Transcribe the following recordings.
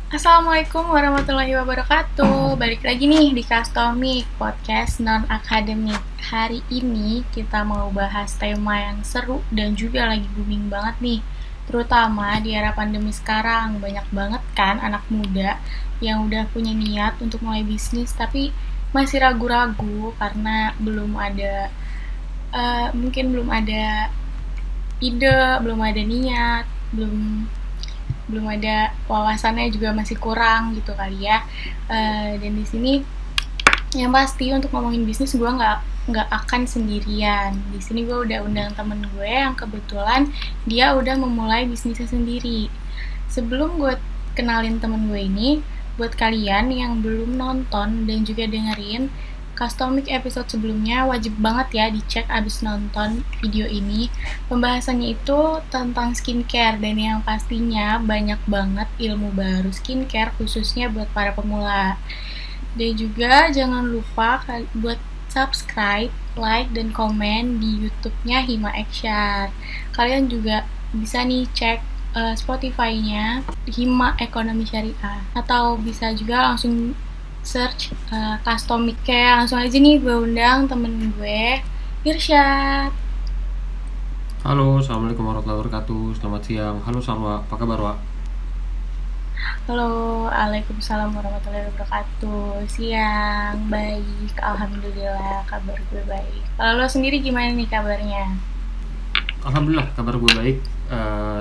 Assalamualaikum warahmatullahi wabarakatuh. Balik lagi nih di Kastomik, podcast non-akademik. Hari ini kita mau bahas tema yang seru dan juga lagi booming banget nih. Terutama di era pandemi sekarang, banyak banget kan anak muda yang udah punya niat untuk mulai bisnis tapi masih ragu-ragu karena mungkin belum ada ide, belum ada niat, belum belum ada wawasannya juga masih kurang gitu kali ya. Dan di sini yang pasti untuk ngomongin bisnis gue nggak akan sendirian. Di sini gue udah undang temen gue yang kebetulan dia udah memulai bisnisnya sendiri. Sebelum gue kenalin temen gue ini, buat kalian yang belum nonton dan juga dengerin Customik episode sebelumnya, wajib banget ya dicek abis nonton video ini. Pembahasannya itu tentang skincare dan yang pastinya banyak banget ilmu baru skincare khususnya buat para pemula. Dan juga jangan lupa buat subscribe, like, dan komen di YouTube-nya Hima Eksyar. Kalian juga bisa nih cek Spotify-nya Hima Ekonomi Syariah, atau bisa juga langsung search Customik. Kayak langsung aja nih gue undang temen gue, Irsyad. Halo, Assalamualaikum warahmatullahi wabarakatuh. Selamat siang. Halo Salwa, apa kabar Wak? Halo, Waalaikumsalam warahmatullahi wabarakatuh. Siang, baik, alhamdulillah kabar gue baik. Kalau lo sendiri gimana nih kabarnya? Alhamdulillah, kabar gue baik,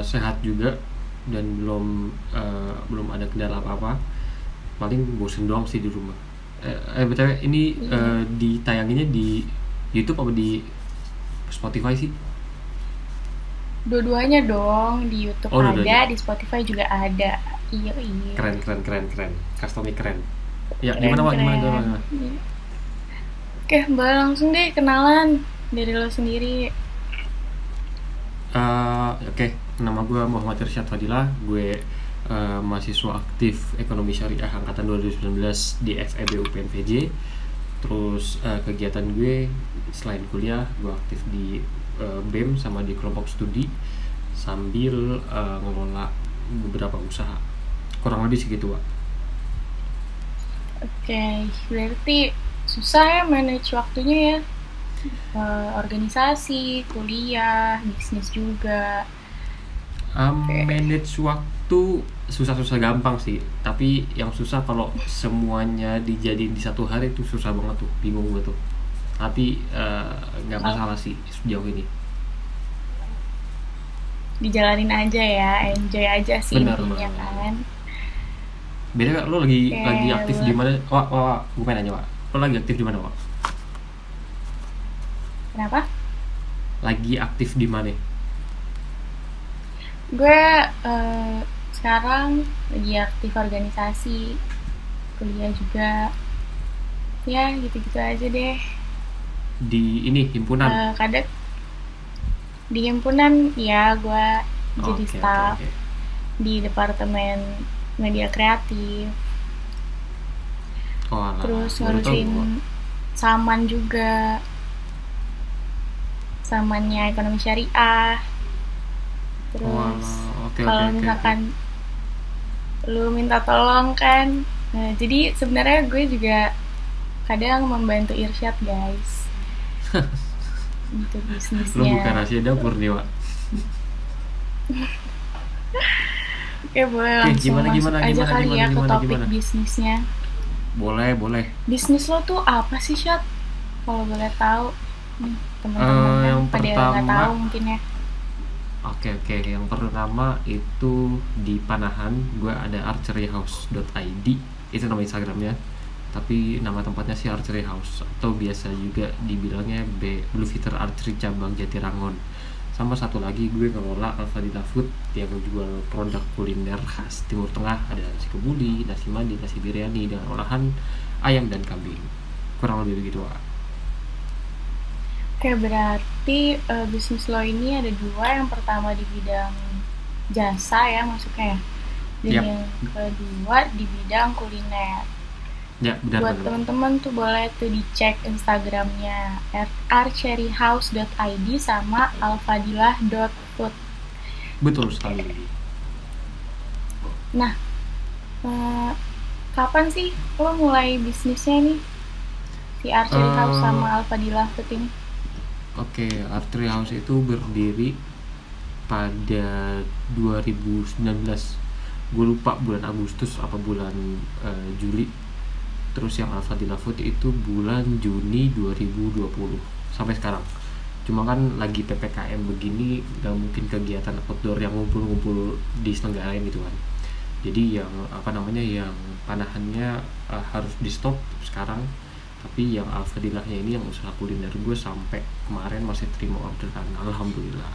sehat juga, dan belum ada kendala apa-apa. Paling bosen doang sih di rumah. BTW ini ditayanginya di YouTube apa di Spotify sih? Dua-duanya dong, di YouTube Oh, ada, dua-duanya. di Spotify juga ada. Iya, iya. Keren, keren, keren, keren. Customnya keren. Ya, Keren, gimana Wak? Gimana, keren. gimana? Oke, Mbak langsung deh kenalan dari lo sendiri. Oke, nama gue Muhammad Irsyad Fadilah. Gue mahasiswa aktif Ekonomi Syariah angkatan 2019 di FEB UPNPJ. Terus kegiatan gue selain kuliah, gue aktif di BEM sama di kelompok studi sambil ngelola beberapa usaha. Kurang lebih segitu, Pak. Oke, berarti susah ya manage waktunya ya. Organisasi, kuliah, bisnis juga. Oke. Manage waktu susah-susah gampang sih, tapi yang susah kalau semuanya dijadiin di satu hari itu susah banget tuh, bingung gue tuh. Tapi nggak Kalau masalah sih sejauh ini. dijalanin aja ya, enjoy aja sih Benar intinya banget. kan. Beda lo lagi Oke, aktif di mana? Wah, gue pengen nanya, Wak. Lo lagi aktif di mana, Wak? kenapa? Lagi aktif di mana? Gue sekarang lagi aktif organisasi, kuliah juga. Ya, gitu-gitu aja deh. Di ini himpunan. Kadang di himpunan ya gue jadi Oke, oke, staff oke. di departemen media kreatif, Oh alah, terus baru tahu ngurusin gue. saman juga, samannya ekonomi syariah. Oh Terus alah, oke, oke, kalau oke, oke. misalkan lu minta tolong kan, nah, jadi sebenarnya gue juga kadang membantu Irsyad guys untuk Lo bukan bisnisnya. rahasia dapur nih, Wak. Oke, boleh Oke, langsung gimana, masuk gimana, aja gimana, kali gimana, ya ke gimana, topik gimana? bisnisnya. Boleh, boleh. Bisnis lo tuh apa sih, Syad? Kalau boleh tahu. Teman-teman kan Yang pada nggak tahu pertama, mungkin ya. oke, oke. Yang pertama itu di Panahan, gue ada archeryhouse.id. Itu nama Instagramnya. Tapi nama tempatnya sih Archery House, atau biasa juga dibilangnya Blue Fighter Archery cabang Jatirangon. Sama satu lagi gue ngelola Alfadila Food yang jual produk kuliner khas Timur Tengah. Ada nasi kebuli, nasi mandi, nasi biryani dengan olahan ayam dan kambing. Kurang lebih begitu, Wak. Oke, berarti bisnis lo ini ada dua. Yang pertama di bidang jasa ya masuknya ya. Dan Yap, yang kedua di bidang kuliner. ya, benar, Buat benar. teman-teman tuh boleh tuh dicek Instagramnya archeryhouse.id sama alfadilah.food. Betul sekali. Nah, Eh, kapan sih lo mulai bisnisnya nih si Archery House eh sama Alfa di Lafut ini? oke, Archery House itu berdiri pada 2019. Gue lupa bulan Agustus apa bulan Juli. Terus yang Alfa di Lafut itu bulan Juni 2020 sampai sekarang. Cuma kan lagi PPKM begini, gak mungkin kegiatan outdoor yang ngumpul-ngumpul diselenggarain gitu kan. Jadi yang apa namanya, yang panahannya harus di stop sekarang. Tapi yang Alfadilahnya ini, yang usaha kuliner gue, sampai kemarin masih terima orderan, alhamdulillah.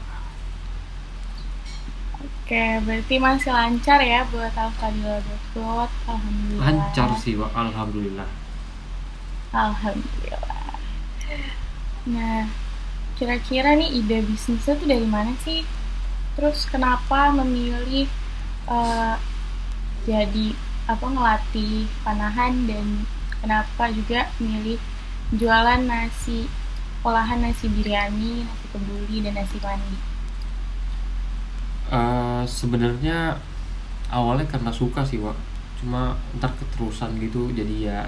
Oke, berarti masih lancar ya buat Alfa di Lafut. Lancar Alhamdulillah. sih, Wak, alhamdulillah. Alhamdulillah. Nah, kira-kira nih ide bisnisnya tuh dari mana sih? Terus kenapa memilih eh, jadi apa ngelatih panahan, dan kenapa juga milih jualan nasi, olahan nasi biryani, nasi kebuli, dan nasi mandi? Sebenarnya awalnya karena suka sih, Wak. Cuma ntar keterusan gitu, jadi ya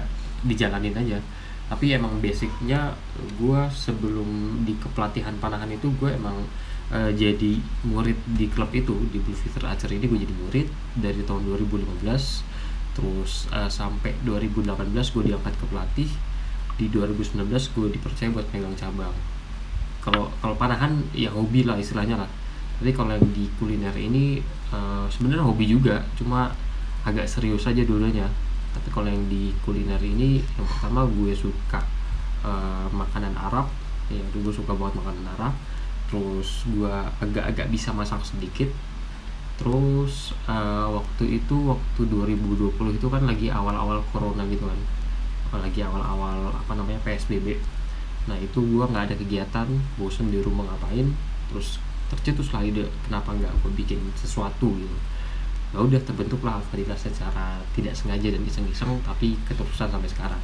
dijalanin aja. Tapi emang basicnya gue sebelum di kepelatihan panahan itu, gue emang jadi murid di klub itu, di Blue Feather Archery ini. Gue jadi murid dari tahun 2015. Terus sampai 2018 gue diangkat ke pelatih. Di 2019 gue dipercaya buat pegang cabang. Kalau panahan ya hobi lah istilahnya lah. Tapi kalau yang di kuliner ini sebenarnya hobi juga, cuma agak serius aja dulunya. Tapi kalau yang di kuliner ini, yang pertama gue suka makanan Arab. Ya, gue suka banget makanan Arab. Terus gue agak-agak bisa masak sedikit. Terus waktu 2020 itu kan lagi awal-awal corona gitu kan, apalagi awal-awal apa namanya PSBB. Nah itu gue nggak ada kegiatan, bosen di rumah ngapain. Terus tercetus lah ide, kenapa nggak gue bikin sesuatu gitu. Ya udah, terbentuklah Alfadila secara tidak sengaja dan iseng-iseng, tapi keterusan sampai sekarang.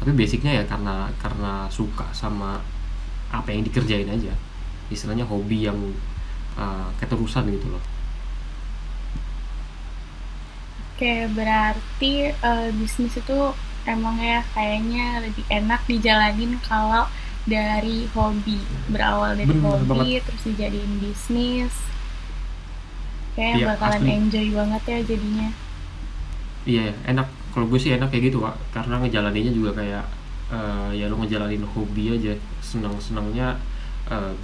Tapi basicnya ya karena suka sama apa yang dikerjain aja, istilahnya hobi yang keterusan gitu loh. Oke, berarti bisnis itu emang ya kayaknya lebih enak dijalanin kalau dari hobi, berawal dari Bener hobi banget. terus dijadiin bisnis. Kayak Iya bakalan asli. enjoy banget ya jadinya. Iya enak. Kalau gue sih enak kayak gitu, Pak, karena ngejalaninnya juga kayak ya lo ngejalanin hobi aja, senang-senangnya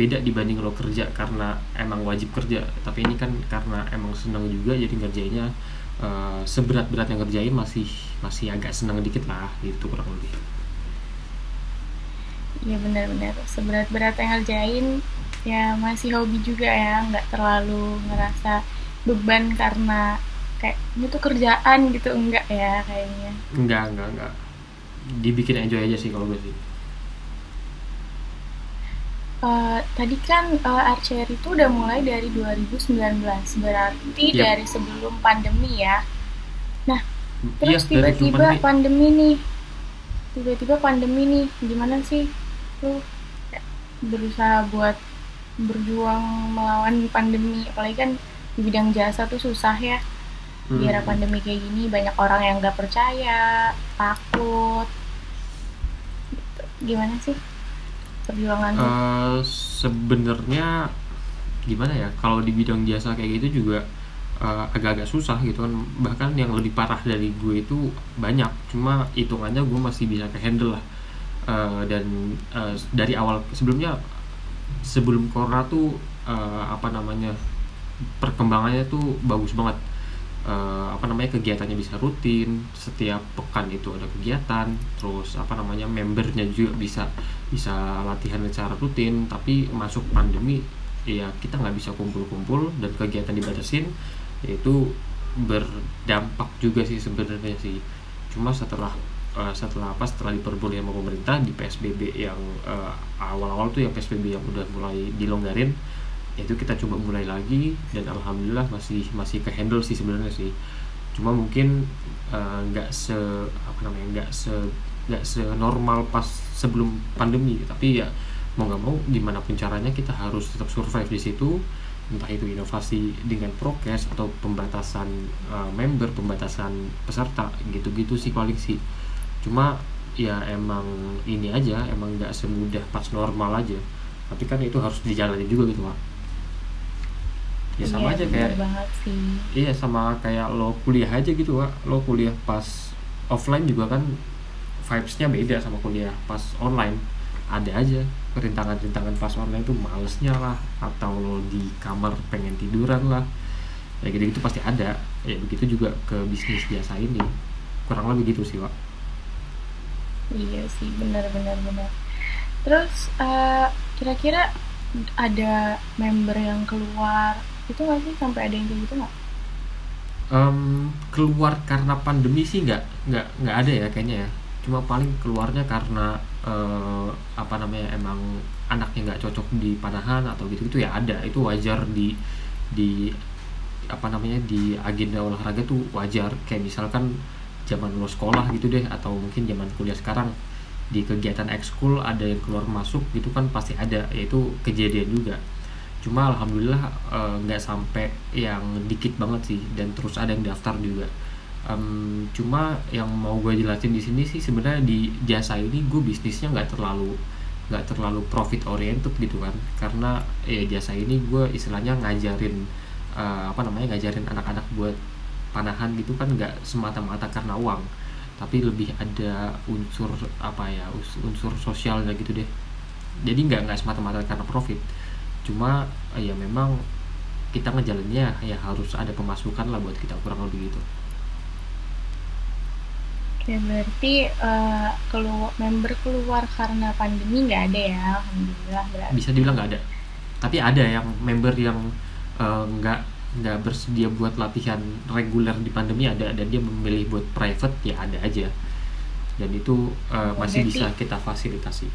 beda dibanding lo kerja karena emang wajib kerja. Tapi ini kan karena emang senang juga, jadi ngerjainnya seberat-beratnya ngerjain masih masih agak senang dikit lah gitu kurang lebih. Ya benar-benar seberat-berat yang ngerjain ya masih hobi juga ya, nggak terlalu ngerasa beban karena kayak ini tuh kerjaan gitu, enggak ya kayaknya. Enggak, dibikin enjoy aja sih kalau gue sih. Tadi kan Archery itu udah mulai dari 2019, berarti Yap. dari sebelum pandemi ya. Nah, Iya terus dari sebelum tiba-tiba pandemi. pandemi nih, gimana sih lu kayak berusaha buat berjuang melawan pandemi, apalagi kan di bidang jasa tuh susah ya di era Hmm. pandemi kayak gini, banyak orang yang nggak percaya, takut. Gimana sih perjuangan lu? Sebenarnya gimana ya, kalau di bidang jasa kayak gitu juga agak-agak susah gitu kan. Bahkan yang lebih parah dari gue itu banyak, cuma hitungannya gue masih bisa ke handle lah. Dan dari awal sebelumnya, sebelum corona tuh apa namanya, perkembangannya tuh bagus banget. Apa namanya, kegiatannya bisa rutin, setiap pekan itu ada kegiatan. Terus apa namanya, membernya juga bisa bisa latihan secara rutin. Tapi masuk pandemi ya kita nggak bisa kumpul-kumpul dan kegiatan dibatasin, yaitu berdampak juga sih sebenarnya sih. Cuma setelah diperboleh sama pemerintah di PSBB yang awal-awal tuh, yang PSBB yang udah mulai dilonggarin, itu kita coba mulai lagi, dan alhamdulillah masih masih ke handle sih sebenarnya sih. Cuma mungkin nggak apa namanya, nggak normal pas sebelum pandemi. Tapi ya mau nggak mau, gimana pun caranya kita harus tetap survive di situ. entah itu inovasi dengan prokes atau pembatasan member, pembatasan peserta, gitu-gitu sih paling sih. Cuma ya emang ini aja, emang nggak semudah pas normal aja, tapi kan itu harus dijalani juga gitu Pak. Ya Iya sama aja bener kayak, banget sih. iya sama kayak lo kuliah aja gitu Pak. Lo kuliah pas offline juga kan vibes-nya beda sama kuliah pas online. Ada aja rintangan-rintangan pas online tuh, malesnya lah, atau lo di kamar pengen tiduran lah, ya gitu-gitu pasti ada. Ya begitu juga ke bisnis biasa ini, kurang lebih gitu sih Pak. Iya sih, benar-benar benar. Terus kira-kira ada member yang keluar itu nggak sih, sampai ada yang kayak gitu nggak? Keluar karena pandemi sih nggak ada ya kayaknya ya. Cuma paling keluarnya karena apa namanya, emang anaknya nggak cocok di panahan atau gitu-gitu ya ada. Itu wajar di apa namanya, di agenda olahraga tuh wajar. Kayak misalkan zaman lo sekolah gitu deh, atau mungkin zaman kuliah sekarang di kegiatan ekskul ada yang keluar masuk gitu kan pasti ada, yaitu kejadian juga. Cuma alhamdulillah nggak sampai yang dikit banget sih, dan terus ada yang daftar juga. Cuma yang mau gue jelasin di sini sih, sebenarnya di jasa ini gue bisnisnya nggak terlalu profit oriented gitu kan, karena ya jasa ini gue istilahnya ngajarin apa namanya, ngajarin anak-anak buat panahan gitu kan, nggak semata-mata karena uang, tapi lebih ada unsur apa ya, unsur sosialnya gitu deh. Jadi nggak semata-mata karena profit. Cuma ya memang kita ngejalannya ya harus ada pemasukan lah buat kita, kurang lebih gitu. Oke, berarti member keluar karena pandemi nggak ada ya, alhamdulillah Bisa berarti. dibilang nggak ada, tapi ada yang member yang nggak bersedia buat latihan reguler di pandemi, ada, dan dia memilih buat private ya ada aja, dan itu Oh, masih bisa berarti kita fasilitasi.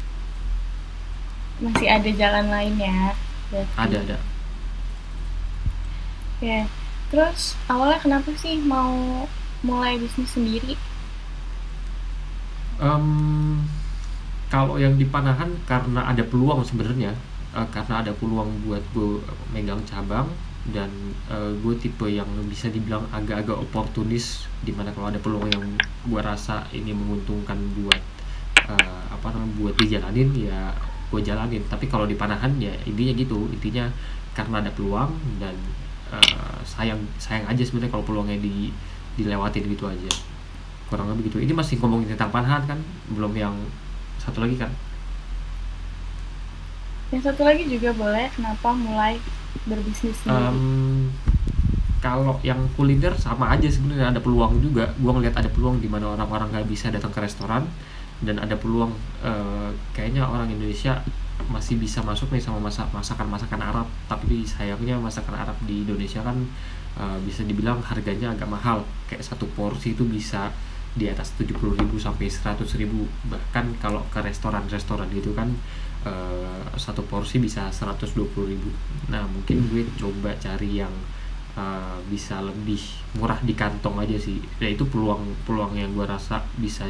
masih ada jalan lain ya, berarti. Ada. Ya, terus awalnya kenapa sih mau mulai bisnis sendiri? Em, Kalau yang di panahan karena ada peluang sebenarnya, karena ada peluang buat gue megang cabang, dan gue tipe yang bisa dibilang agak-agak oportunis, dimana kalau ada peluang yang gue rasa ini menguntungkan buat apa namanya, buat dijalanin ya gue jalanin. Tapi kalau di panahan ya intinya gitu, intinya karena ada peluang, dan sayang aja sebenarnya kalau peluangnya dilewatin gitu aja, kurang lebih gitu. Ini masih ngomongin tentang panahan kan, belum yang satu lagi kan. Yang satu lagi juga boleh, kenapa mulai berbisnis sendiri? Em, Kalau yang kuliner sama aja sebenarnya, ada peluang juga. Gua ngeliat ada peluang di mana orang-orang nggak bisa datang ke restoran, dan ada peluang kayaknya orang Indonesia masih bisa masuk nih sama masakan Arab. Tapi sayangnya masakan Arab di Indonesia kan bisa dibilang harganya agak mahal. Kayak satu porsi itu bisa di atas 70.000 sampai 100.000. Bahkan kalau ke restoran-restoran gitu kan satu porsi bisa 120.000. Nah mungkin gue coba cari yang bisa lebih murah di kantong aja sih. Ya itu peluang yang gue rasa bisa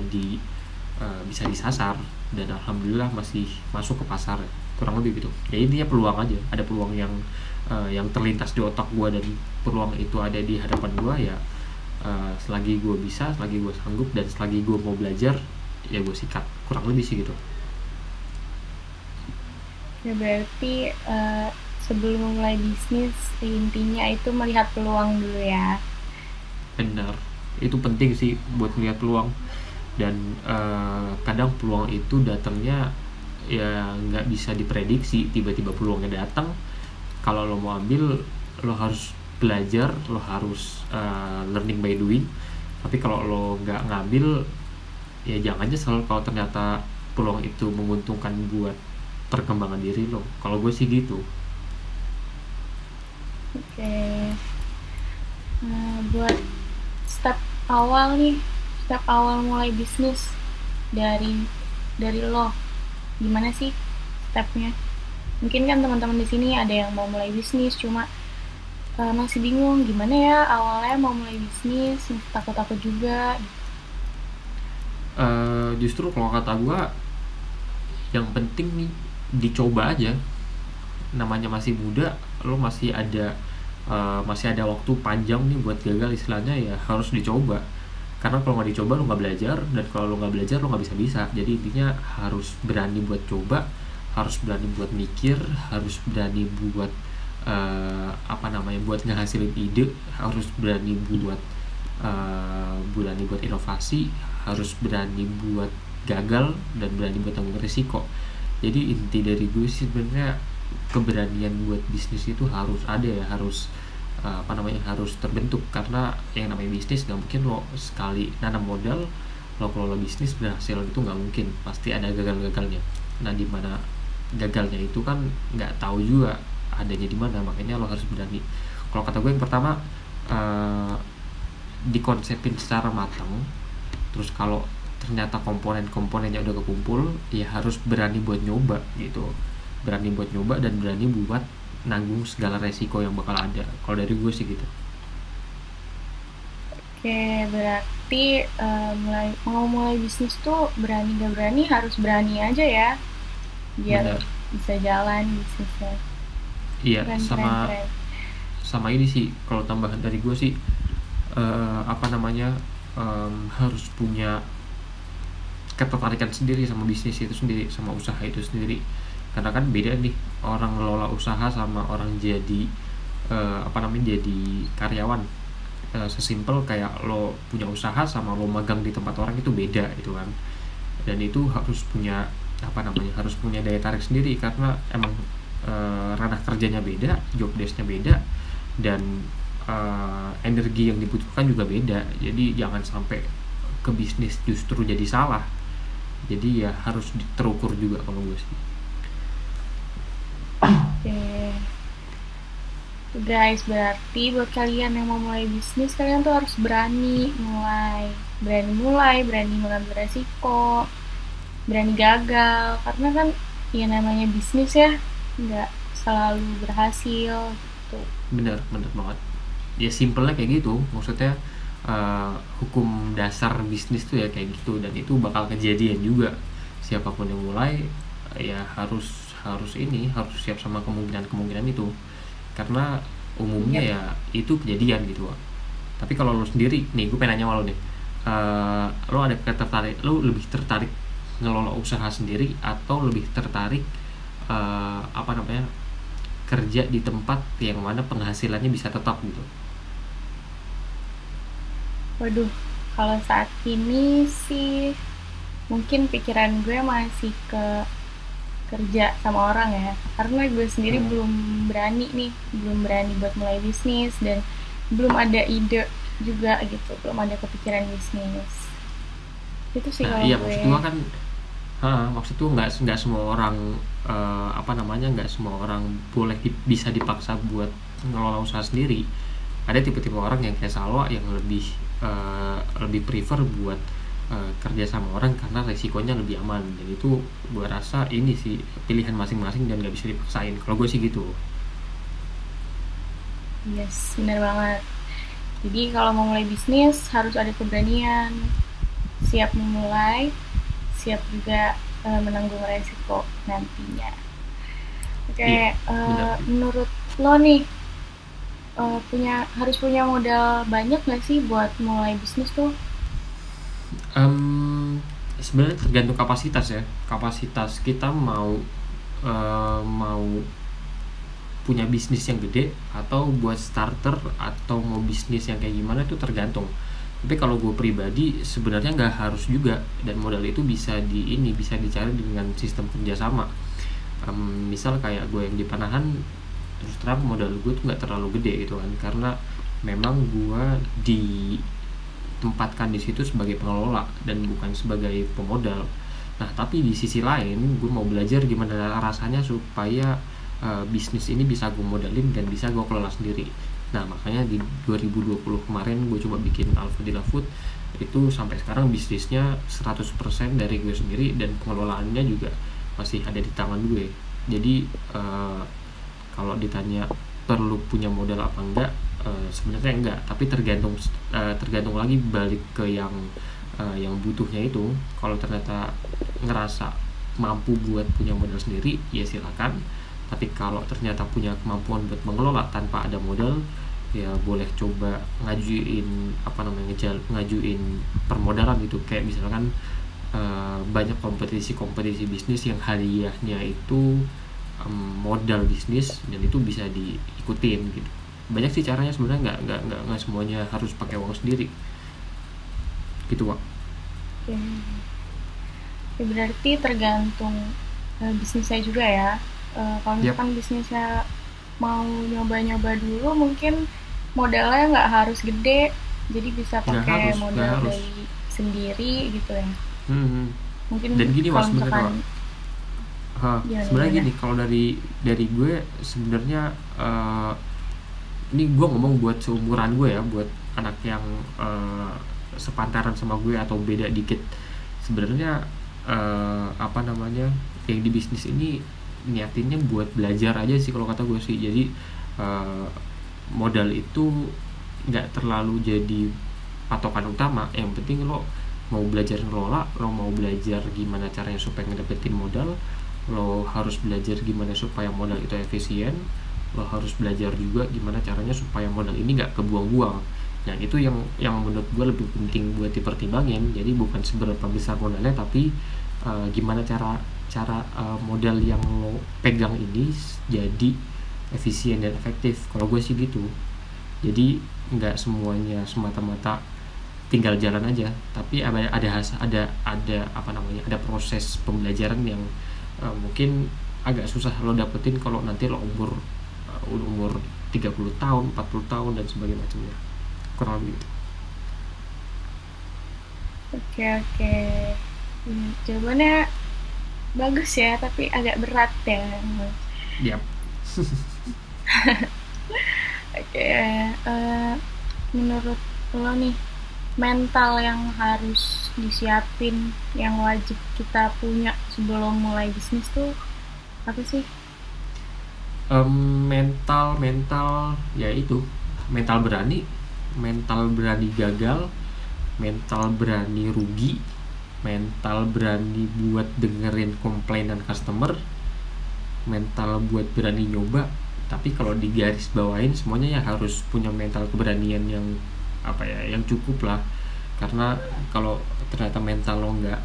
disasar, dan alhamdulillah masih masuk ke pasar, kurang lebih gitu. Ya intinya peluang aja, ada peluang yang terlintas di otak gue, dan peluang itu ada di hadapan gue ya. Selagi gue bisa, selagi gue sanggup, dan selagi gue mau belajar, ya gue sikat, kurang lebih sih gitu. Ya berarti sebelum mulai bisnis intinya itu melihat peluang dulu ya. Benar, itu penting sih buat melihat peluang. Dan kadang peluang itu datangnya ya nggak bisa diprediksi, tiba-tiba peluangnya datang. Kalau lo mau ambil, lo harus belajar, lo harus learning by doing. Tapi kalau lo nggak ngambil, ya jangan nyesel kalau ternyata peluang itu menguntungkan buat perkembangan diri lo. Kalau gue sih gitu. Oke. Buat step awal nih, step awal mulai bisnis dari lo, gimana sih stepnya? Mungkin kan teman-teman di sini ada yang mau mulai bisnis, cuma masih bingung gimana ya awalnya mau mulai bisnis, masih takut-takut juga. Justru kalau kata gue, yang penting nih dicoba aja. namanya masih muda, lo masih ada waktu panjang nih buat gagal istilahnya, ya harus dicoba. Karena kalau nggak dicoba lo nggak belajar, dan kalau lo nggak belajar lo nggak bisa. Jadi intinya harus berani buat coba, harus berani buat mikir, harus berani buat buat ngehasilin ide, harus berani buat inovasi, harus berani buat gagal, dan berani buat tanggung risiko. Jadi inti dari gue sih sebenarnya keberanian buat bisnis itu harus ada ya, harus harus terbentuk. Karena yang namanya bisnis nggak mungkin lo sekali nanam modal lo kelola bisnis berhasil, itu nggak mungkin, pasti ada gagal-gagalnya. Nah di mana gagalnya itu kan nggak tahu juga adanya di mana, makanya lo harus berani. Kalau kata gue yang pertama, dikonsepin secara matang. Terus kalau ternyata komponen-komponennya udah kekumpul, ya harus berani buat nyoba gitu, berani buat nyoba dan berani buat nanggung segala resiko yang bakal ada. Kalau dari gue sih gitu. Oke, berarti mau mulai bisnis tuh berani gak berani harus berani aja ya, biar Benar. bisa jalan bisnisnya. Iya, Keren, keren, sama keren. sama ini sih kalau tambahan dari gue sih, harus punya ketertarikan sendiri sama bisnis itu sendiri, sama usaha itu sendiri. Karena kan beda nih orang ngelola usaha sama orang jadi jadi karyawan. Sesimpel kayak lo punya usaha sama lo magang di tempat orang itu beda itu kan. Dan itu harus punya daya tarik sendiri, karena emang ranah kerjanya beda, job desknya beda, dan energi yang dibutuhkan juga beda. Jadi jangan sampai ke bisnis justru jadi salah. Jadi ya harus terukur juga kalau gue sih. Oke. Tuh guys, berarti buat kalian yang mau mulai bisnis, kalian tuh harus berani mulai. Berani mulai, berani mengambil resiko, berani gagal. Karena kan ya namanya bisnis ya, nggak selalu berhasil gitu. Bener banget. Ya simpelnya kayak gitu. Maksudnya hukum dasar bisnis tuh ya kayak gitu, dan itu bakal kejadian juga. Siapapun yang mulai ya harus siap sama kemungkinan itu. Karena umumnya Yep. ya itu kejadian gitu. Tapi kalau lo sendiri nih, gue pengen nanya sama lo nih, lo lebih tertarik ngelola usaha sendiri atau lebih tertarik eh, apa namanya kerja di tempat yang mana penghasilannya bisa tetap gitu? Waduh, kalau saat ini sih mungkin pikiran gue masih ke kerja sama orang ya, karena gue sendiri Hmm. belum berani buat mulai bisnis, dan belum ada ide juga gitu, belum ada kepikiran bisnis. Itu sih Nah kalau iya, maksud gue. gua kan, maksud tuh nggak semua orang, nggak semua orang bisa dipaksa buat ngelola usaha sendiri. Ada tipe-tipe orang yang kayak Salwa yang lebih prefer buat kerja sama orang karena resikonya lebih aman, dan itu gua rasa ini sih pilihan masing-masing dan nggak bisa dipaksain. Kalau gue sih gitu. Yes, benar banget. Jadi kalau mau mulai bisnis harus ada keberanian, siap memulai, siap juga menanggung resiko nantinya. Iya, Oke, benar. menurut lo nih, harus punya modal banyak nggak sih buat mulai bisnis tuh? Em, Sebenarnya tergantung kapasitas ya. Kapasitas kita mau punya bisnis yang gede atau buat starter, atau mau bisnis yang kayak gimana, itu tergantung. Tapi kalau gue pribadi sebenarnya nggak harus juga, dan modal itu bisa dicari dengan sistem kerjasama. Misal kayak gue yang di Panahan, terus terang modal gue tuh nggak terlalu gede gitu kan, karena memang gue ditempatkan di situ sebagai pengelola dan bukan sebagai pemodal. Nah tapi di sisi lain gue mau belajar gimana rasanya supaya bisnis ini bisa gue modalin dan bisa gue kelola sendiri. Nah makanya di 2020 kemarin gue coba bikin Alfadila Food. Itu sampai sekarang bisnisnya 100% dari gue sendiri, dan pengelolaannya juga masih ada di tangan gue. Jadi kalau ditanya perlu punya modal apa enggak, sebenarnya enggak, tapi tergantung lagi balik ke yang butuhnya itu. Kalau ternyata ngerasa mampu buat punya modal sendiri, ya silakan. Tapi kalau ternyata punya kemampuan buat mengelola tanpa ada modal, ya boleh coba ngajuin permodalan itu, kayak misalkan banyak kompetisi bisnis yang hadiahnya itu modal bisnis, dan itu bisa diikutin gitu. Banyak sih caranya sebenarnya, nggak semuanya harus pakai uang sendiri gitu, Wak. Oke. Ya, berarti tergantung bisnisnya juga ya. Kalau Yap. misalkan bisnisnya mau nyoba-nyoba dulu, mungkin modalnya nggak harus gede, jadi bisa pakai Nggak modal harus. dari sendiri gitu ya. Hmm. Mungkin Dan gini, Wak, kalau sebenarnya, Wak. misalkan gimana Sebenarnya gimana. gini, kalau dari gue sebenarnya, ini gue ngomong buat seumuran gue ya, buat anak yang sepantaran sama gue atau beda dikit. Sebenarnya yang di bisnis ini niatinnya buat belajar aja sih kalau kata gue sih. Jadi modal itu nggak terlalu jadi patokan utama. Yang penting lo mau belajar ngelola, lo mau belajar gimana caranya supaya ngedapetin modal, lo harus belajar gimana supaya modal itu efisien, lo harus belajar juga gimana caranya supaya modal ini nggak kebuang-buang. Nah, itu yang menurut gue lebih penting buat dipertimbangin. Jadi bukan seberapa besar modalnya, tapi gimana cara modal yang lo pegang ini jadi efisien dan efektif. Kalau gue sih gitu. Jadi nggak semuanya semata-mata tinggal jalan aja, tapi ada proses pembelajaran yang mungkin agak susah lo dapetin kalau nanti lo umur 30 tahun, 40 tahun dan sebagainya macamnya. Kurang lebih gitu. Oke oke. Jawabannya bagus ya, tapi agak berat ya. Yap. Oke, menurut lo nih, mental yang harus disiapin, yang wajib kita punya sebelum mulai bisnis tuh apa sih? Mental ya itu, mental berani gagal, mental berani rugi, mental berani buat dengerin komplainan customer, mental buat berani nyoba. Tapi kalau digaris bawain semuanya ya harus punya mental keberanian yang cukup lah. Karena kalau ternyata mental lo nggak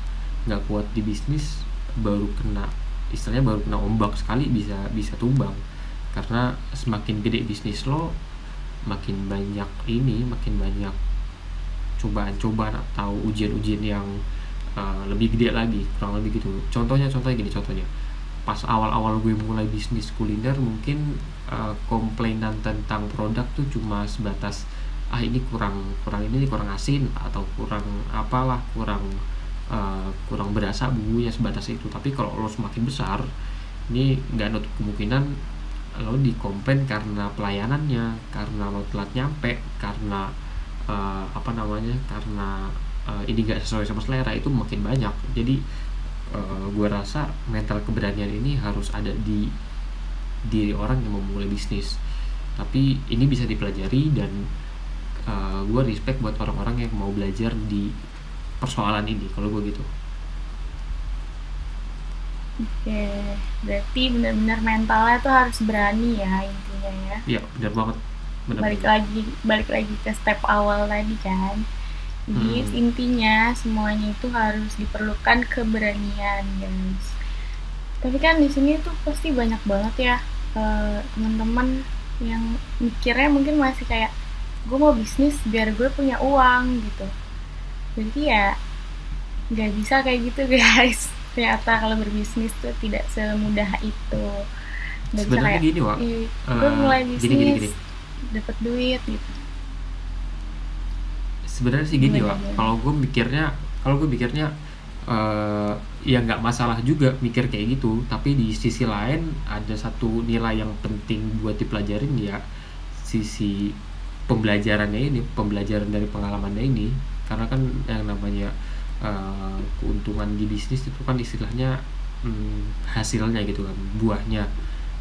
kuat di bisnis, baru kena ombak sekali bisa tumbang. Karena semakin gede bisnis lo, makin banyak cobaan-cobaan atau ujian-ujian yang lebih gede lagi, kurang lebih gitu. Contohnya gini, pas awal-awal gue mulai bisnis kuliner, mungkin komplainan tentang produk tuh cuma sebatas ini kurang asin, atau kurang berasa bumbunya, sebatas itu. Tapi kalau lo semakin besar, ini nggak nutup kemungkinan lo dikomplain karena pelayanannya, karena lo telat nyampe, karena karena ini nggak sesuai sama selera. Itu makin banyak. Jadi gue rasa mental keberanian ini harus ada di diri orang yang mau mulai bisnis. Tapi ini bisa dipelajari, dan gue respect buat orang-orang yang mau belajar di persoalan ini, kalau gue gitu. Oke, berarti benar-benar mentalnya tuh harus berani ya intinya ya. Iya, benar banget, Balik benar. lagi balik lagi ke step awal tadi kan. Jadi intinya semuanya itu harus diperlukan keberanian, guys. Tapi kan di sini tuh pasti banyak banget ya teman-teman yang mikirnya mungkin masih kayak gue mau bisnis biar gue punya uang gitu. Jadi ya nggak bisa kayak gitu guys. Ternyata kalau berbisnis tuh tidak semudah itu. Nggak bisa Sebenarnya kayak gini, Wak. gue mulai Gini. bisnis dapat duit gitu. Sebenarnya sih gini, Gimana Wak. gimana? Kalau gue pikirnya ya nggak masalah juga mikir kayak gitu. Tapi di sisi lain ada satu nilai yang penting buat dipelajarin, ya sisi pembelajaran dari pengalamannya ini. Karena kan yang namanya keuntungan di bisnis itu kan istilahnya hasilnya gitu kan, buahnya.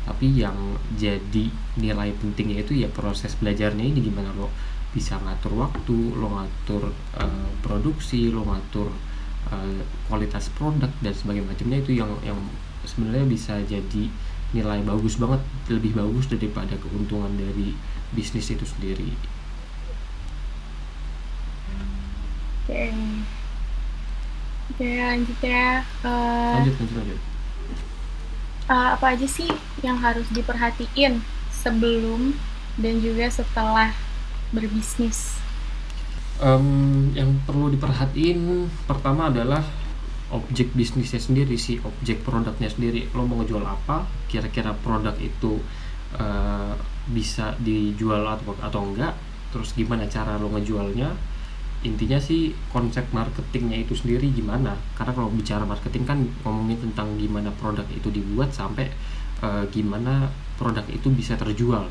Tapi yang jadi nilai pentingnya itu ya proses belajarnya ini, gimana lo bisa ngatur waktu, lo ngatur produksi, lo ngatur kualitas produk dan sebagainya macamnya. Itu yang sebenarnya bisa jadi nilai bagus banget, lebih bagus daripada keuntungan dari bisnis itu sendiri. Oke. Oke, lanjut ya. Lanjut. Apa aja sih yang harus diperhatiin sebelum dan juga setelah berbisnis? Yang perlu diperhatiin pertama adalah objek bisnisnya sendiri sih, objek produknya sendiri. Lo mau ngejual apa, kira-kira produk itu bisa dijual atau enggak, terus gimana cara lo ngejualnya. Intinya sih konsep marketingnya itu sendiri gimana, karena kalau bicara marketing kan ngomongin tentang gimana produk itu dibuat sampai gimana produk itu bisa terjual,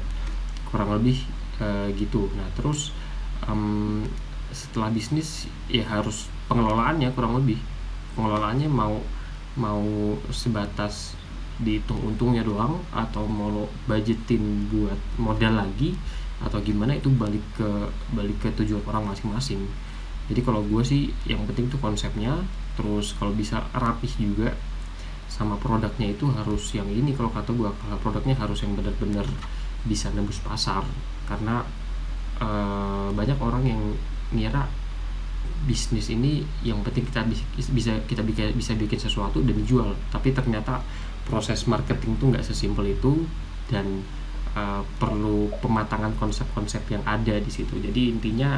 kurang lebih gitu. Nah terus setelah bisnis ya harus pengelolaannya, kurang lebih pengelolaannya mau sebatas dihitung untungnya doang, atau mau lo budgetin buat modal lagi, atau gimana, itu balik ke tujuan orang masing-masing. Jadi kalau gue sih yang penting tuh konsepnya, terus kalau bisa rapih juga, sama produknya itu harus yang ini, kalau kata gue produknya harus yang benar-benar bisa nembus pasar. Karena banyak orang yang ngira bisnis ini yang penting kita bisa bikin sesuatu dan dijual, tapi ternyata proses marketing tuh nggak sesimpel itu, dan perlu pematangan konsep-konsep yang ada di situ. Jadi intinya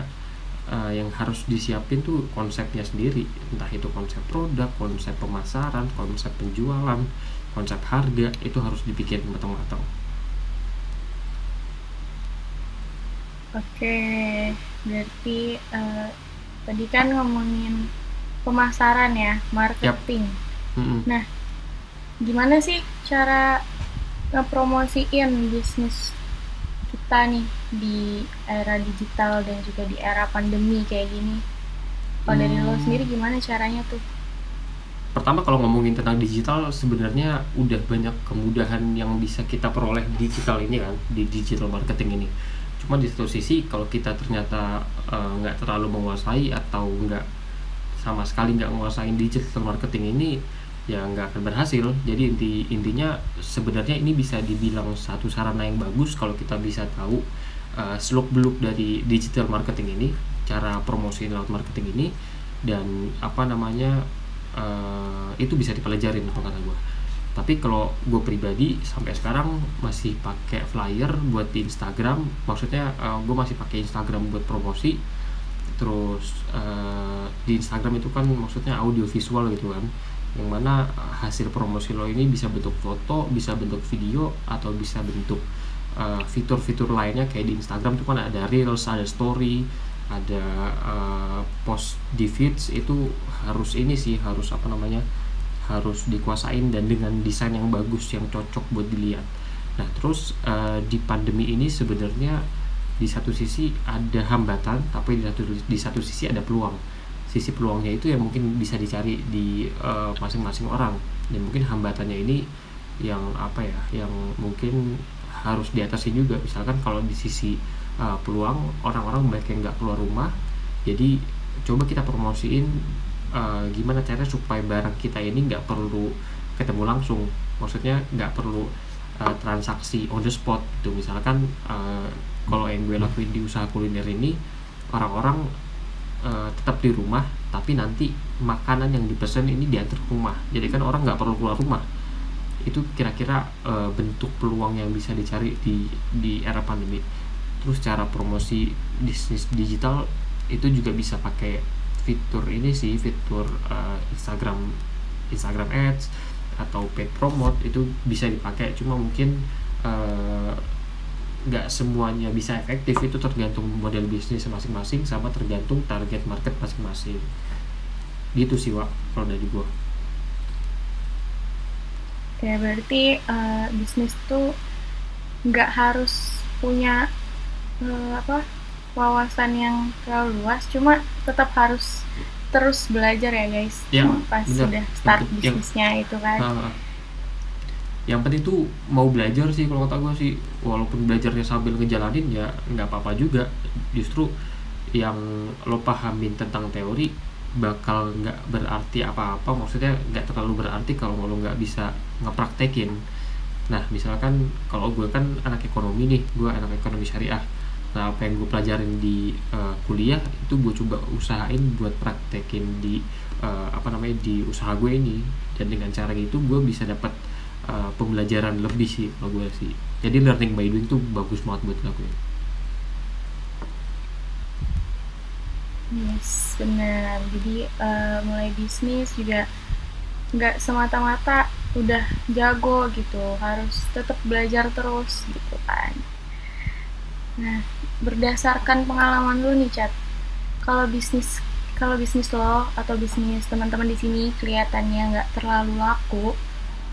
yang harus disiapin tuh konsepnya sendiri, entah itu konsep produk, konsep pemasaran, konsep penjualan, konsep harga, itu harus dipikirin matang-matang. Oke, berarti tadi kan ngomongin pemasaran ya, marketing. Nah, gimana sih cara ngepromosiin bisnis kita nih di era digital dan juga di era pandemi kayak gini? Kalau dari lo sendiri gimana caranya tuh? Pertama, kalau ngomongin tentang digital, sebenarnya udah banyak kemudahan yang bisa kita peroleh di digital ini kan, di digital marketing ini. Cuma di satu sisi kalau kita ternyata nggak terlalu menguasai atau nggak sama sekali nggak menguasai digital marketing ini, ya nggak akan berhasil. Jadi intinya sebenarnya ini bisa dibilang satu sarana yang bagus kalau kita bisa tahu seluk beluk dari digital marketing ini, cara promosi lewat marketing ini, dan itu bisa dipelajarin kalau kata gue. Tapi kalau gue pribadi sampai sekarang masih pakai flyer buat di Instagram, maksudnya gue masih pakai Instagram buat promosi. Terus di Instagram itu kan maksudnya audio visual gitu kan, yang mana hasil promosi lo ini bisa bentuk foto, bisa bentuk video, atau bisa bentuk fitur-fitur lainnya. Kayak di Instagram tuh kan ada reels, ada story, ada post di feeds. Itu harus harus dikuasain dan dengan desain yang bagus, yang cocok buat dilihat. Nah terus di pandemi ini sebenarnya di satu sisi ada hambatan, tapi di satu sisi ada peluang. Sisi peluangnya itu yang mungkin bisa dicari di masing-masing orang, dan mungkin hambatannya ini yang yang mungkin harus diatasi juga. Misalkan kalau di sisi peluang, orang-orang banyak yang nggak keluar rumah, jadi coba kita promosiin gimana caranya supaya barang kita ini nggak perlu ketemu langsung, maksudnya nggak perlu transaksi on the spot gitu. Misalkan kalau yang gue lakuin di usaha kuliner ini, orang-orang tetap di rumah, tapi nanti makanan yang dipesan ini diantar ke rumah, jadi kan orang nggak perlu keluar rumah. Itu kira-kira bentuk peluang yang bisa dicari di era pandemi. Terus cara promosi bisnis digital itu juga bisa pakai fitur ini sih, fitur Instagram Ads atau paid promote, itu bisa dipakai. Cuma mungkin nggak semuanya bisa efektif, itu tergantung model bisnis masing-masing sama tergantung target market masing-masing. Gitu sih Wak kalau dari gua. Oke, berarti bisnis tuh nggak harus punya wawasan yang terlalu luas, cuma tetap harus terus belajar ya guys, ya, pas bener. sudah start bisnisnya itu kan. Yang penting tuh mau belajar sih kalau kata gue sih, walaupun belajarnya sambil ngejalanin ya nggak apa-apa juga. Justru yang lo pahamin tentang teori bakal nggak berarti apa-apa, maksudnya nggak terlalu berarti kalau lo nggak bisa ngepraktekin. Nah misalkan kalau gue kan anak ekonomi nih, gue anak ekonomi syariah. Nah apa yang gue pelajarin di kuliah itu gue coba usahain buat praktekin di di usaha gue ini, dan dengan cara gitu gue bisa dapat pembelajaran lebih sih kalau gue sih. Jadi learning by doing tuh bagus banget buat lakuin. Yes, benar. Jadi mulai bisnis juga nggak semata-mata udah jago gitu, harus tetap belajar terus gitu kan. Nah, berdasarkan pengalaman lu nih, Chat, kalau bisnis kalau bisnis lo atau bisnis teman-teman di sini kelihatannya nggak terlalu laku,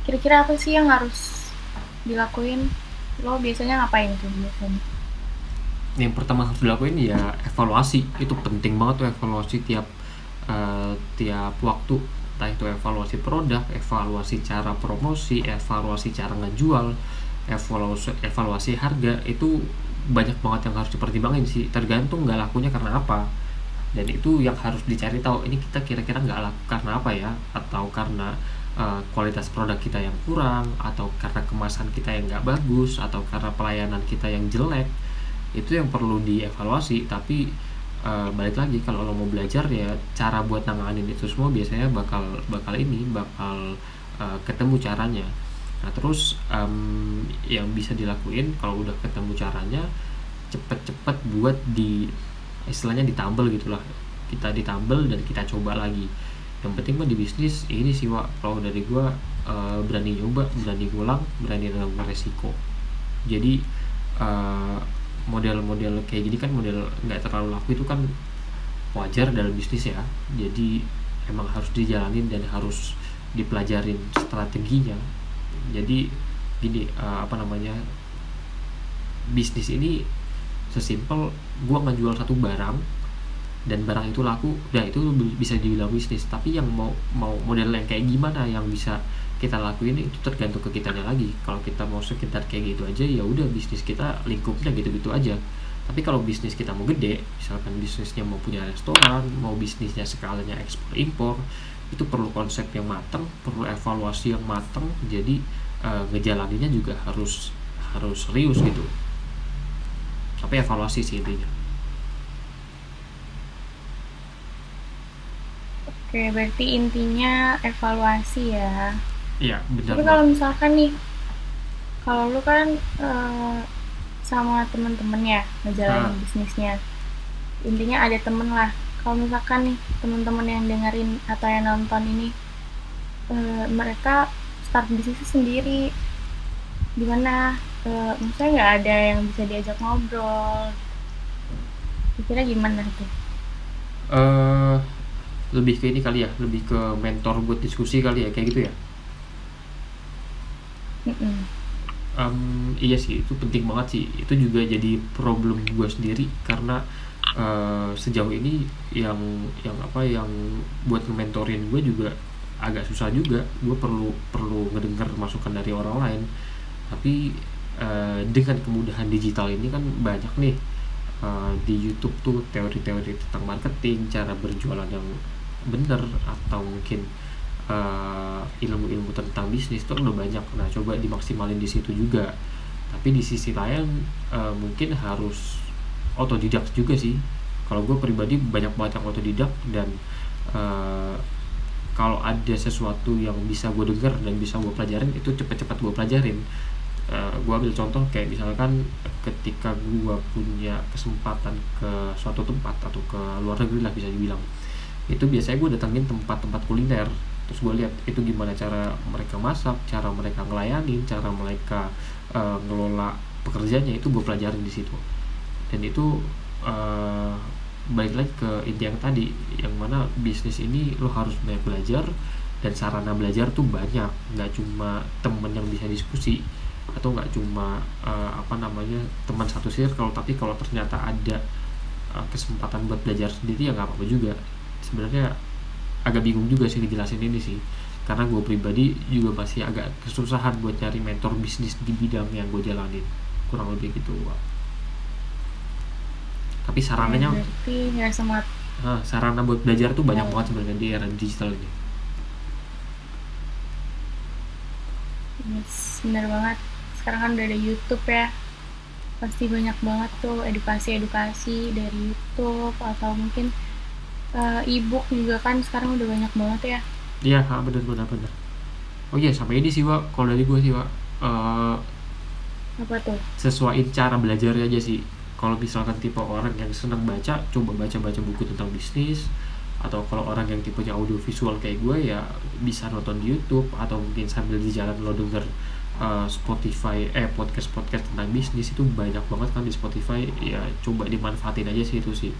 kira-kira apa sih yang harus dilakuin? Lo biasanya ngapain tuh biasanya? Yang pertama harus dilakuin ya evaluasi. Itu penting banget tuh, evaluasi tiap waktu, entah itu evaluasi produk, evaluasi cara promosi, evaluasi cara ngejual, evaluasi harga. Itu banyak banget yang harus dipertimbangin sih, tergantung nggak lakunya karena apa. Dan itu yang harus dicari tahu, ini kita kira-kira nggak laku karena apa ya, atau karena kualitas produk kita yang kurang, atau karena kemasan kita yang nggak bagus, atau karena pelayanan kita yang jelek. Itu yang perlu dievaluasi. Tapi balik lagi, kalau lo mau belajar ya cara buat nanganin itu semua biasanya bakal ketemu caranya. Nah terus yang bisa dilakuin kalau udah ketemu caranya, cepet-cepet buat istilahnya ditambal gitulah. Kita ditambal dan kita coba lagi. Yang penting mah di bisnis ini sih Wak, kalau dari gua berani nyoba, berani ngulang, berani nanggung resiko. Jadi model-model kayak gini kan, model nggak terlalu laku itu kan wajar dalam bisnis ya. Jadi emang harus dijalanin dan harus dipelajarin strateginya. Jadi gini, bisnis ini sesimpel gua ngejual satu barang dan barang itu laku, nah itu bisa dibilang bisnis. Tapi yang mau model yang kayak gimana yang bisa kita lakuin itu tergantung ke kitanya lagi. Kalau kita mau sekitar kayak gitu aja ya udah, bisnis kita lingkupnya gitu-gitu aja. Tapi kalau bisnis kita mau gede, misalkan bisnisnya mau punya restoran, mau bisnisnya skalanya ekspor impor, itu perlu konsep yang matang, perlu evaluasi yang matang. Jadi ngejalaninnya juga harus serius gitu. Tapi evaluasi sih intinya. Oke, berarti intinya evaluasi ya. Iya benar Tapi banget. kalau misalkan nih, kalau lu kan sama temen-temen ya Nah, ngejalanin bisnisnya, intinya ada temen lah. Kalau misalkan nih temen-temen yang dengerin atau yang nonton ini, mereka start bisnis sendiri, gimana? Maksudnya nggak ada yang bisa diajak ngobrol, kira-kira gimana tuh? eh lebih ke ini kali ya, lebih ke mentor buat diskusi kali ya, kayak gitu ya. Mm-mm. Iya sih, itu penting banget sih. Itu juga jadi problem gue sendiri karena sejauh ini yang buat nge-mentorin gue juga agak susah juga. Gue perlu ngedengar masukan dari orang lain. Tapi dengan kemudahan digital ini kan banyak nih di YouTube tuh teori-teori tentang marketing, cara berjualan yang bener, atau mungkin ilmu-ilmu tentang bisnis tuh udah banyak. Nah coba dimaksimalin di situ juga. Tapi di sisi lain mungkin harus otodidak juga sih. Kalau gue pribadi banyak banget yang otodidak, dan uh, kalau ada sesuatu yang bisa gue dengar dan bisa gue pelajarin, itu cepet-cepet gue pelajarin. Gue ambil contoh kayak misalkan ketika gue punya kesempatan ke suatu tempat atau ke luar negeri lah bisa dibilang, itu biasanya gue datengin tempat-tempat kuliner. Terus gue lihat itu gimana cara mereka masak, cara mereka ngelayanin, cara mereka ngelola pekerjaannya, itu gue pelajarin di situ. Dan itu uh, balik lagi ke inti yang tadi, yang mana bisnis ini lo harus banyak belajar, dan sarana belajar tuh banyak. Nggak cuma temen yang bisa diskusi, atau nggak cuma teman satu circle. Tapi kalau ternyata ada kesempatan buat belajar sendiri ya nggak apa-apa juga. Sebenarnya agak bingung juga sih dijelasin ini sih, karena gue pribadi juga masih agak kesusahan buat cari mentor bisnis di bidang yang gue jalanin, kurang lebih gitu. Tapi Ya, sarananya, berarti nggak semua. sarana buat belajar tuh banyak Ya, banget sebenarnya di era digital ini. Yes, bener banget. Sekarang kan udah ada YouTube ya. Pasti banyak banget tuh edukasi-edukasi dari YouTube atau mungkin e-book juga kan sekarang udah banyak banget ya. Iya, bener. Oh iya, sampai ini sih, Wak. Kalau dari gue sih, Wak, Apa tuh? sesuaiin cara belajarnya aja sih. Kalau misalkan tipe orang yang senang baca, coba baca buku tentang bisnis. Atau kalau orang yang tipenya audio visual kayak gue, ya bisa nonton di YouTube. Atau mungkin sambil di jalan lo denger Spotify, podcast tentang bisnis itu banyak banget kan di Spotify. Ya coba dimanfaatin aja sih itu sih.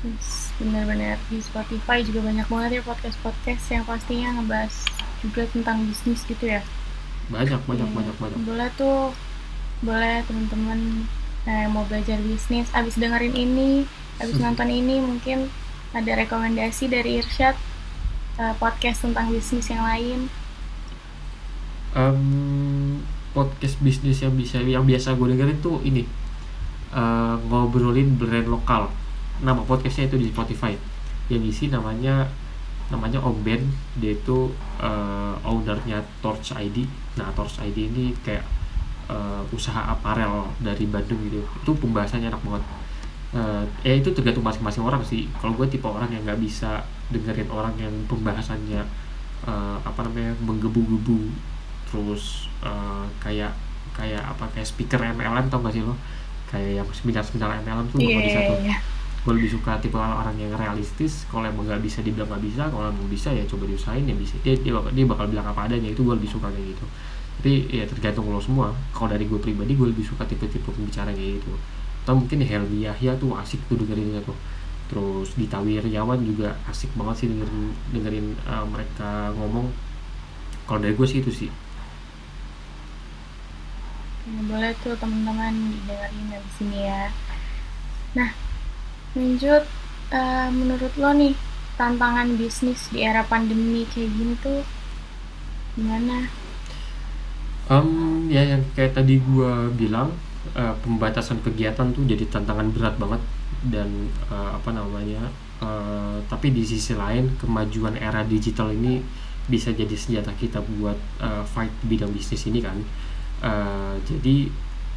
Yes, bener-bener di Spotify juga banyak banget ya podcast-podcast yang pastinya ngebahas juga tentang bisnis gitu ya. Banyak. Boleh tuh, boleh teman-teman yang mau belajar bisnis, abis dengerin ini, abis nonton ini mungkin ada rekomendasi dari Irsyad podcast tentang bisnis yang lain. Podcast bisnis yang biasa gue dengerin tuh ini, ngobrolin brand lokal. Nama podcastnya itu di Spotify. Yang isi namanya Om Ben. Dia itu ownernya Torch ID. Nah, Torch ID ini kayak usaha aparel dari Bandung gitu. Itu pembahasannya enak banget. Itu tergantung masing-masing orang sih. Kalau gue tipe orang yang nggak bisa dengerin orang yang pembahasannya menggebu-gebu, terus kayak speaker MLM, tau gak sih lo? Kayak yang seminar MLM tuh gue bisa tuh. Gue lebih suka tipe orang yang realistis. Kalau emang nggak bisa dibilang nggak bisa, kalau emang bisa ya coba diusahain. Ya bisa, dia bakal bilang apa adanya. Itu gue lebih suka kayak gitu. Tapi ya tergantung lo semua. Kalau dari gue pribadi, gue lebih suka tipe-tipe pembicara kayak gitu. Atau mungkin Helmi Yahya tuh asik tuh dengerinnya tuh. Terus Dita Wirjawan juga asik banget sih dengerin mereka ngomong. Kalau dari gue sih itu sih. Boleh tuh teman-teman dengerin dari sini ya. Nah, lanjut, menurut lo nih tantangan bisnis di era pandemi kayak gini tuh gimana? Ya yang kayak tadi gue bilang, pembatasan kegiatan tuh jadi tantangan berat banget. Dan tapi di sisi lain kemajuan era digital ini bisa jadi senjata kita buat fight bidang bisnis ini kan. Jadi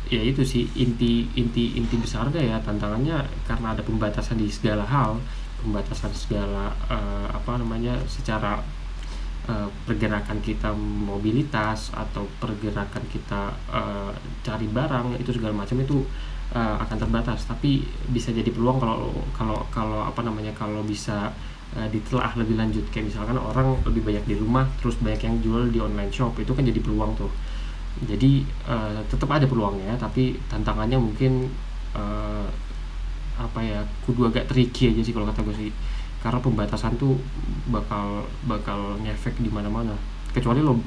ya itu sih inti besarnya ya, tantangannya karena ada pembatasan di segala hal, pembatasan segala secara pergerakan kita mobilitas atau pergerakan kita cari barang itu segala macam itu akan terbatas. Tapi bisa jadi peluang kalau bisa ditelaah lebih lanjut. Kayak misalkan orang lebih banyak di rumah terus banyak yang jual di online shop, itu kan jadi peluang tuh. Jadi tetap ada peluangnya, tapi tantangannya mungkin kudu agak tricky aja sih kalau kata gue sih. Karena pembatasan tuh bakal ngefek di mana-mana. Kecuali lo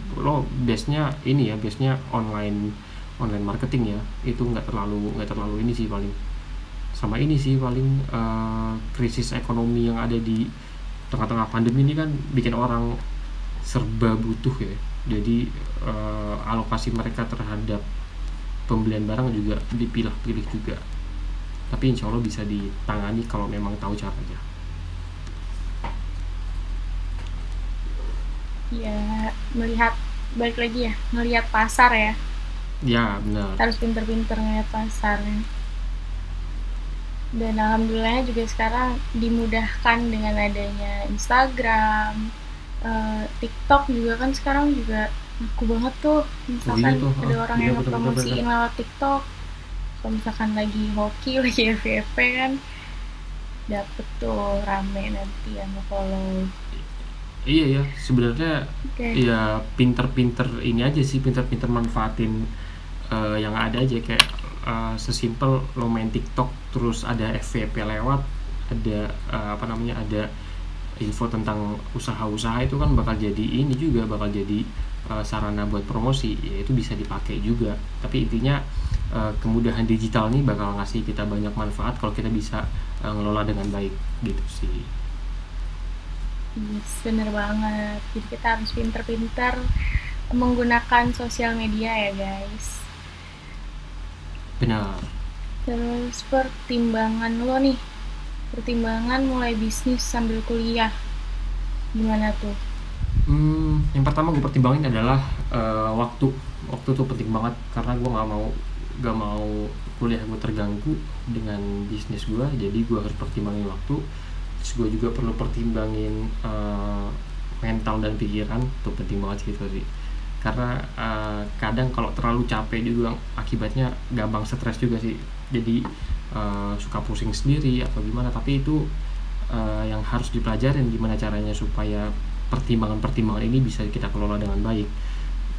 base-nya online marketing ya. Itu nggak terlalu ini sih paling. Sama ini sih paling krisis ekonomi yang ada di tengah-tengah pandemi ini kan bikin orang serba butuh ya. Jadi alokasi mereka terhadap pembelian barang juga dipilah-pilih juga. Tapi insya Allah bisa ditangani kalau memang tahu caranya. Ya, balik lagi ya, melihat pasar ya. Ya benar. Harus pinter-pinter ngeliat pasar ya. Dan alhamdulillah juga sekarang dimudahkan dengan adanya Instagram, TikTok juga kan sekarang juga laku banget tuh. Misalkan ada orang yang ngepromosiin lewat TikTok, kalau misalkan lagi hoki, lagi FVP kan dapet tuh rame nanti yang follow. Iya ya, sebenarnya ya pinter-pinter ini aja sih, pinter-pinter manfaatin yang ada aja. Kayak sesimpel lo main TikTok terus ada FVP lewat, ada ada info tentang usaha-usaha, itu kan bakal jadi sarana buat promosi ya. Itu bisa dipakai juga. Tapi intinya kemudahan digital nih bakal ngasih kita banyak manfaat kalau kita bisa ngelola dengan baik gitu sih. Yes, bener banget. Jadi kita harus pinter-pinter menggunakan sosial media ya guys. Benar. Terus pertimbangan lo nih, pertimbangan mulai bisnis sambil kuliah gimana tuh? Yang pertama gue pertimbangin adalah waktu. Waktu tuh penting banget karena gue nggak mau kuliah gue terganggu dengan bisnis gue, jadi gue harus pertimbangin waktu. Terus gue juga perlu pertimbangin mental dan pikiran, tuh penting banget sih itu sih. Karena kadang kalau terlalu capek juga akibatnya gampang stres juga sih, jadi suka pusing sendiri atau gimana. Tapi itu yang harus dipelajarin gimana caranya supaya pertimbangan-pertimbangan ini bisa kita kelola dengan baik.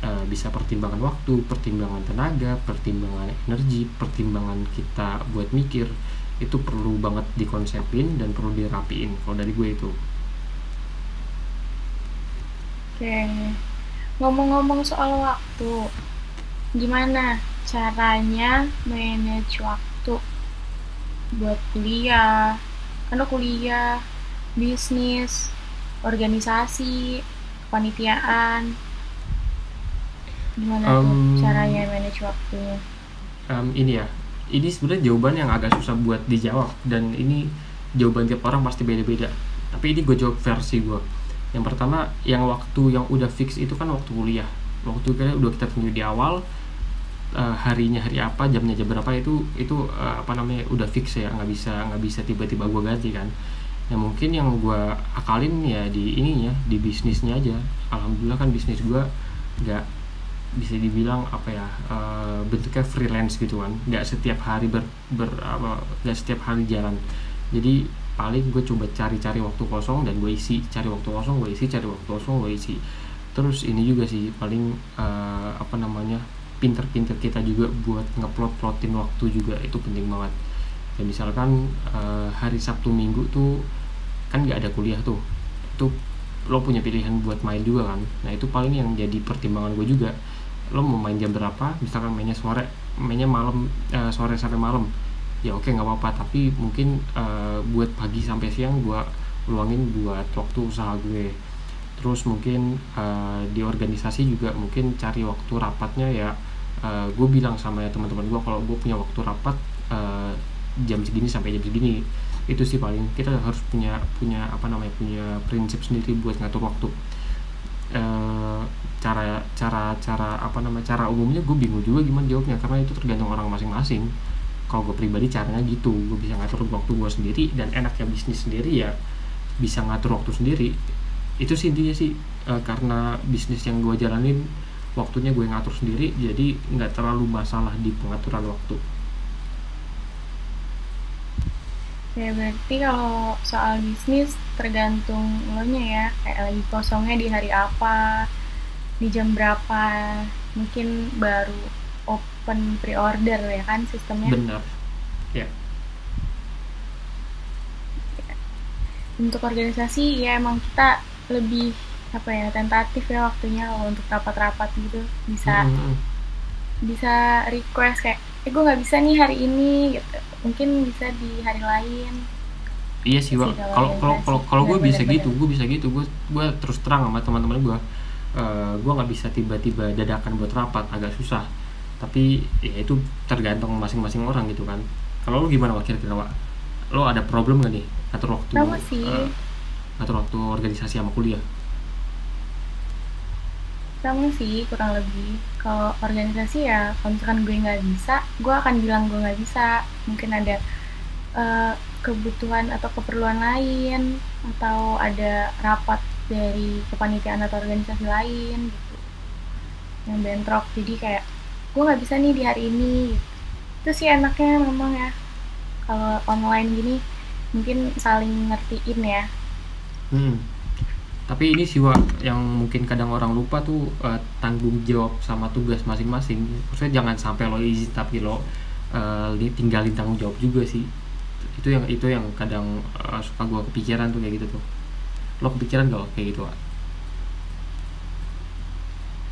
Bisa pertimbangan waktu, pertimbangan tenaga, pertimbangan energi, pertimbangan kita buat mikir, itu perlu banget dikonsepin dan perlu dirapiin kalau dari gue itu. Oke, ngomong-ngomong soal waktu, gimana caranya manage waktu buat kuliah? Kan lo kuliah, bisnis, organisasi, kepanitiaan. Gimana tuh caranya um, manage waktunya? ini ya, ini sebenarnya jawaban yang agak susah buat dijawab, dan ini jawaban tiap orang pasti beda-beda, tapi ini gue jawab versi gue. Yang pertama, yang waktu yang udah fix itu kan waktu kuliah. Waktu kita udah kita tentuin di awal, harinya hari apa, jamnya jam berapa, itu apa namanya, udah fix ya, nggak bisa tiba-tiba gue ganti kan. Yang mungkin yang gue akalin ya di ininya, di bisnisnya aja. Alhamdulillah kan bisnis gue nggak, bisa dibilang apa ya, bentuknya freelance gitu kan, nggak setiap hari nggak setiap hari jalan. Jadi paling gue coba cari-cari waktu kosong dan gue isi, cari waktu kosong gue isi, cari waktu kosong gue isi. Terus ini juga sih paling apa namanya, pinter-pinter kita juga buat ngeplot-plotin waktu juga, itu penting banget. Ya misalkan hari Sabtu Minggu tuh kan nggak ada kuliah tuh, itu lo punya pilihan buat main juga kan. Nah itu paling yang jadi pertimbangan gue juga, lo mau main jam berapa. Misalkan mainnya malam, sore sampai malam, ya oke nggak apa-apa. Tapi mungkin buat pagi sampai siang gue luangin buat waktu usaha gue. Terus mungkin di organisasi juga mungkin cari waktu rapatnya ya. Gue bilang sama teman-teman gue kalau gue punya waktu rapat jam segini sampai jam segini. Itu sih paling kita harus punya apa namanya, punya prinsip sendiri buat ngatur waktu. eh, cara apa namanya, cara umumnya gue bingung juga gimana jawabnya, karena itu tergantung orang masing-masing. Kalau gue pribadi caranya gitu, gue bisa ngatur waktu gue sendiri, dan enaknya bisnis sendiri ya bisa ngatur waktu sendiri. Itu sih intinya sih. Karena bisnis yang gue jalanin waktunya gue ngatur sendiri, jadi nggak terlalu masalah di pengaturan waktu. Ya berarti kalau soal bisnis tergantung lo nya ya, kayak lagi kosongnya di hari apa, di jam berapa, mungkin baru open pre-order ya kan sistemnya. Benar ya. Untuk organisasi ya emang kita lebih apa ya, tentatif ya waktunya. Kalau untuk rapat-rapat gitu bisa Mm-mm. bisa request kayak gue nggak bisa nih hari ini gitu, mungkin bisa di hari lain. Iya Itu sih, Wak. sih kalau Kalau kalau organisasi kalau kalau gue bisa bener-bener. gitu, gue terus terang sama teman-teman gue. Gue nggak bisa tiba-tiba dadakan buat rapat, agak susah. Tapi ya itu tergantung masing-masing orang gitu kan. Kalau lo gimana, Wak, kira-kira, Wak? Lo ada problem gak nih ngatur waktu, Sama eh, sih, ngatur waktu organisasi sama kuliah? sama sih kurang lebih. Kalau organisasi ya kalau misalkan gue nggak bisa, gue akan bilang gue nggak bisa. Mungkin ada eh, kebutuhan atau keperluan lain, atau ada rapat dari kepanitiaan atau organisasi lain gitu yang bentrok, jadi kayak gue nggak bisa nih di hari ini gitu. Itu sih enaknya memang ya kalau online gini, mungkin saling ngertiin ya. Hmm. Tapi ini sih, Wak, yang mungkin kadang orang lupa tuh, tanggung jawab sama tugas masing-masing. Maksudnya jangan sampai lo izin tapi lo tinggalin tanggung jawab juga sih. Itu yang kadang suka gue kepikiran tuh kayak gitu tuh. Lo kepikiran gak kayak gitu, Wak?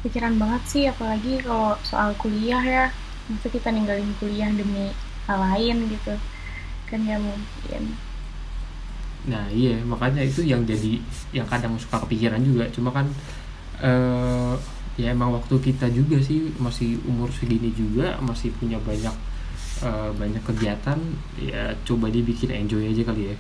Pikiran banget sih, apalagi kalau soal kuliah ya. Masa kita ninggalin kuliah demi hal lain gitu, kan nggak mungkin. Nah iya, makanya itu yang jadi, yang kadang suka kepikiran juga. Cuma kan eh ya emang waktu kita juga sih, masih umur segini juga, masih punya banyak banyak kegiatan. Ya coba dibikin enjoy aja kali ya.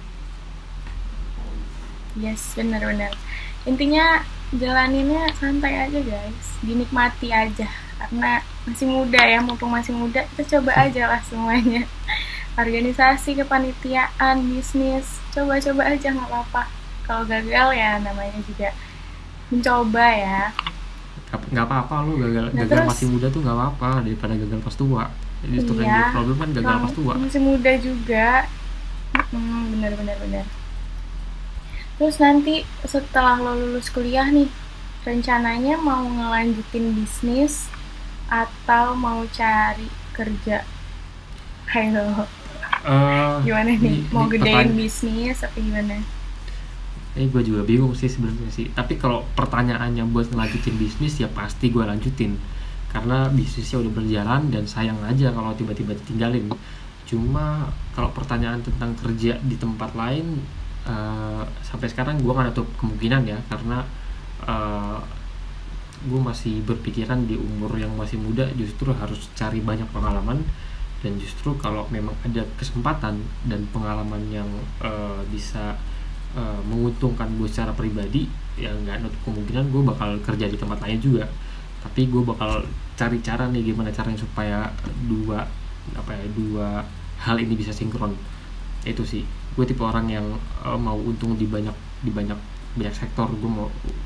Yes, benar-benar. Intinya jalaninnya santai aja guys, dinikmati aja karena masih muda ya, mumpung masih muda kita coba aja lah semuanya. Organisasi, kepanitiaan, bisnis, coba-coba aja nggak apa-apa. Kalau gagal ya namanya juga mencoba ya. Nggak apa-apa lu Nah gagal terus, masih muda tuh nggak apa-apa daripada gagal pas tua. Justru yang iya, jadi problem kan gagal emang pas tua. masih muda juga. Bener-bener bener. Terus nanti setelah lo lulus kuliah nih, rencananya mau ngelanjutin bisnis atau mau cari kerja? Ayo, gimana nih? Mau Ini gedein bisnis apa gimana? gue juga bingung sih sebenarnya sih. Tapi kalau pertanyaannya buat ngelanjutin bisnis ya pasti gue lanjutin. Karena bisnisnya udah berjalan dan sayang aja kalau tiba-tiba ditinggalin. Cuma kalau pertanyaan tentang kerja di tempat lain, sampai sekarang gue nggak nutup kemungkinan ya. Karena gue masih berpikiran di umur yang masih muda justru harus cari banyak pengalaman. Dan justru kalau memang ada kesempatan dan pengalaman yang bisa menguntungkan gue secara pribadi, ya nggak nutup kemungkinan gue bakal kerja di tempat lain juga. Tapi gue bakal cari cara nih gimana caranya supaya dua hal ini bisa sinkron. Itu sih, gue tipe orang yang mau untung di banyak banyak sektor. Gue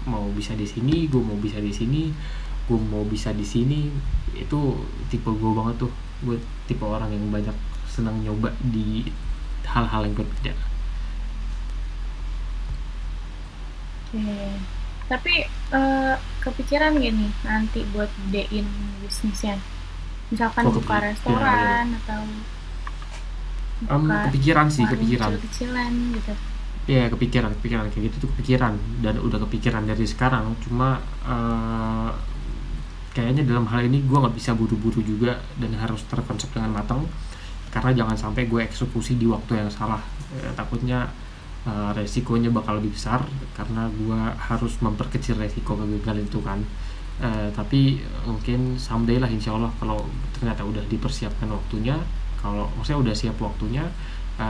mau bisa di sini, gue mau bisa di sini, gue mau bisa di sini. Itu tipe gue banget tuh. Gue tipe orang yang banyak senang nyoba di hal-hal yang berbeda. Oke. Tapi kepikiran gak nih nanti buat gedein bisnisnya? Misalkan buka Kepikiran restoran atau buka kepikiran sih, warung kepikiran. kecil-kecilan gitu. Ya kepikiran kayak gitu tuh kepikiran, dan udah kepikiran dari sekarang. Cuma kayaknya dalam hal ini gue nggak bisa buru-buru juga dan harus terkonsep dengan matang, karena jangan sampai gue eksekusi di waktu yang salah. Takutnya resikonya bakal lebih besar karena gue harus memperkecil resiko kegagalan itu kan. Tapi mungkin someday lah, insya Allah, kalau ternyata udah dipersiapkan waktunya, kalau maksudnya udah siap waktunya,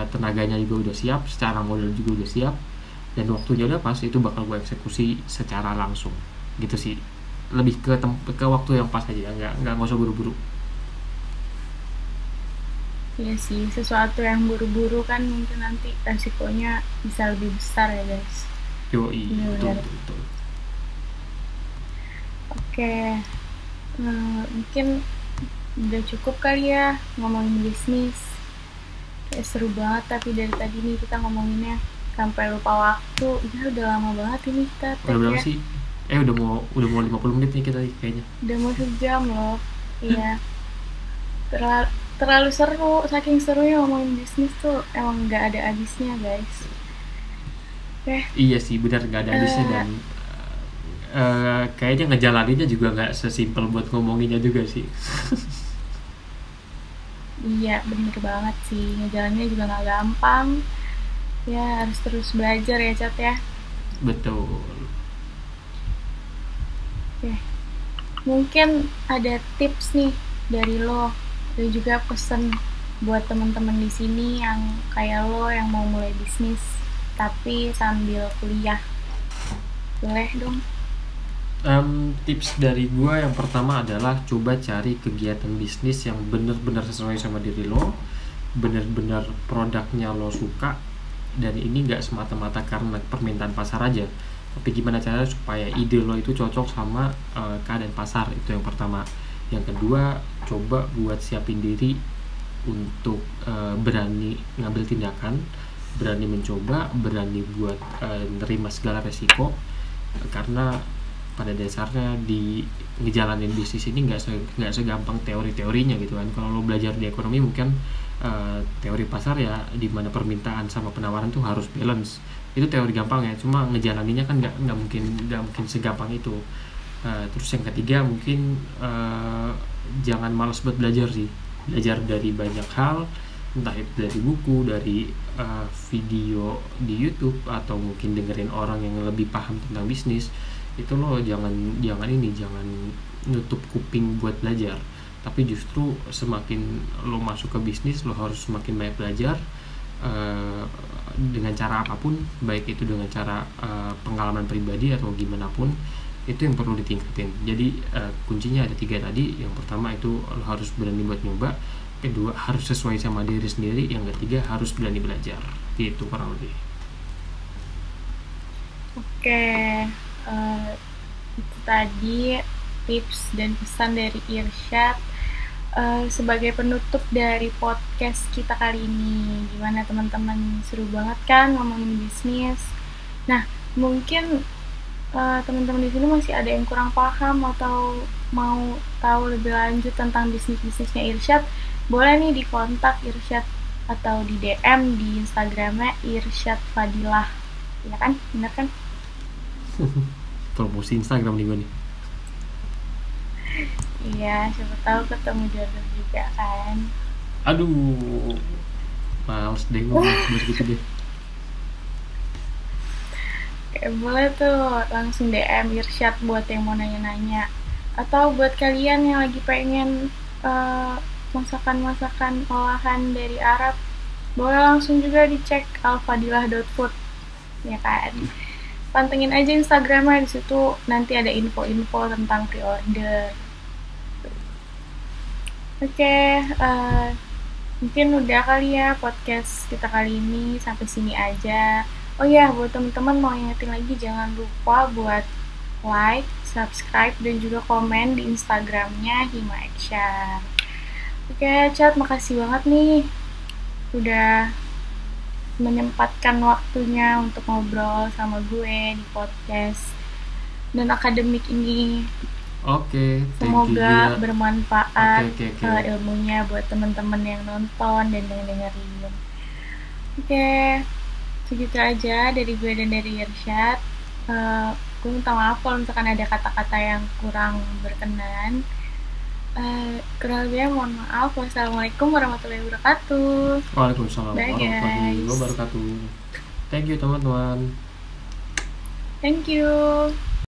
tenaganya juga udah siap, secara modal juga udah siap, dan waktunya udah pas, itu bakal gue eksekusi secara langsung gitu sih. Lebih ke waktu yang pas aja, nggak usah buru-buru. Iya sih, sesuatu yang buru-buru kan mungkin nanti resikonya bisa lebih besar ya guys. Yoi, betul Benar-benar. betul betul. Oke, mungkin udah cukup kali ya ngomongin bisnis. Kayak seru banget tapi dari tadi nih kita ngomonginnya sampai lupa waktu. Ya udah lama banget ini kita Udah tag berapa ya. sih? Udah mau 50 menit nih kita kayaknya. Udah mau sejam loh. Iya, terlalu seru. Saking serunya ngomongin bisnis tuh emang nggak ada habisnya guys. Oke, Iya sih, benar, nggak ada habisnya. eh, Dan kayaknya ngejalaninnya juga nggak sesimpel buat ngomonginnya juga sih. iya bener banget sih. Ngejalannya juga nggak gampang. Ya harus terus belajar ya Cat ya. Betul. Oke, mungkin ada tips nih dari lo dan juga pesen buat teman-teman di sini yang kayak lo yang mau mulai bisnis tapi sambil kuliah. Boleh dong? Tips dari gua yang pertama adalah coba cari kegiatan bisnis yang benar-benar sesuai sama diri lo, benar-benar produknya lo suka, dan ini nggak semata-mata karena permintaan pasar aja, tapi gimana caranya supaya ide lo itu cocok sama keadaan pasar. Itu yang pertama. Yang kedua, coba buat siapin diri untuk berani ngambil tindakan, berani mencoba, berani buat nerima segala resiko. Karena pada dasarnya di ngejalanin bisnis ini nggak segampang teori-teorinya gitu kan. Kalau lo belajar di ekonomi mungkin teori pasar ya, di mana permintaan sama penawaran tuh harus balance, itu teori gampang ya. Cuma ngejalaninnya kan nggak mungkin segampang itu. Terus yang ketiga mungkin jangan malas buat belajar sih. Belajar dari banyak hal, entah itu dari buku, dari video di YouTube, atau mungkin dengerin orang yang lebih paham tentang bisnis. Itu lo jangan nutup kuping buat belajar, tapi justru semakin lo masuk ke bisnis lo harus semakin banyak belajar, uh, dengan cara apapun, baik itu dengan cara pengalaman pribadi atau gimana pun, itu yang perlu ditingkatin. Jadi kuncinya ada 3 tadi. Yang pertama itu lo harus berani buat nyoba, kedua harus sesuai sama diri sendiri, yang ketiga harus berani belajar. Itu kurang lebih. Oke, itu tadi tips dan pesan dari Irsyad. Sebagai penutup dari podcast kita kali ini, gimana teman-teman? Seru banget kan ngomongin bisnis. Nah, mungkin teman-teman di sini masih ada yang kurang paham atau mau tahu lebih lanjut tentang bisnisnya Irsyad, boleh nih dikontak Irsyad atau di DM di Instagramnya Irsyad Fadilah, ya kan? Bener kan? Promosi Instagram nih gue nih. Iya, siapa tahu ketemu jodoh juga kan. Aduh, males deh gue bahas gitu deh. Boleh tuh langsung DM Irsyad buat yang mau nanya-nanya, atau buat kalian yang lagi pengen masakan-masakan olahan dari Arab, boleh langsung juga dicek alfadilah.food, ya kan. Pantengin aja Instagramnya, di situ nanti ada info-info tentang pre-order. Oke, mungkin udah kali ya podcast kita kali ini, sampai sini aja. Oh ya, buat teman-teman mau ingetin lagi, jangan lupa buat like, subscribe, dan juga komen di Instagramnya Hima Action. Oke, Chat, makasih banget nih udah menyempatkan waktunya untuk ngobrol sama gue di podcast dan akademik ini. Oke, semoga bermanfaat okay. Ilmunya buat teman-teman yang nonton dan dengerin. Oke, segitu aja dari gue dan dari Irsyad. Gue minta maaf kalau misalkan ada kata-kata yang kurang berkenan. Kurang lebihnya mohon maaf. Wassalamualaikum warahmatullahi wabarakatuh. Waalaikumsalam warahmatullahi wabarakatuh. Thank you teman-teman. Thank you.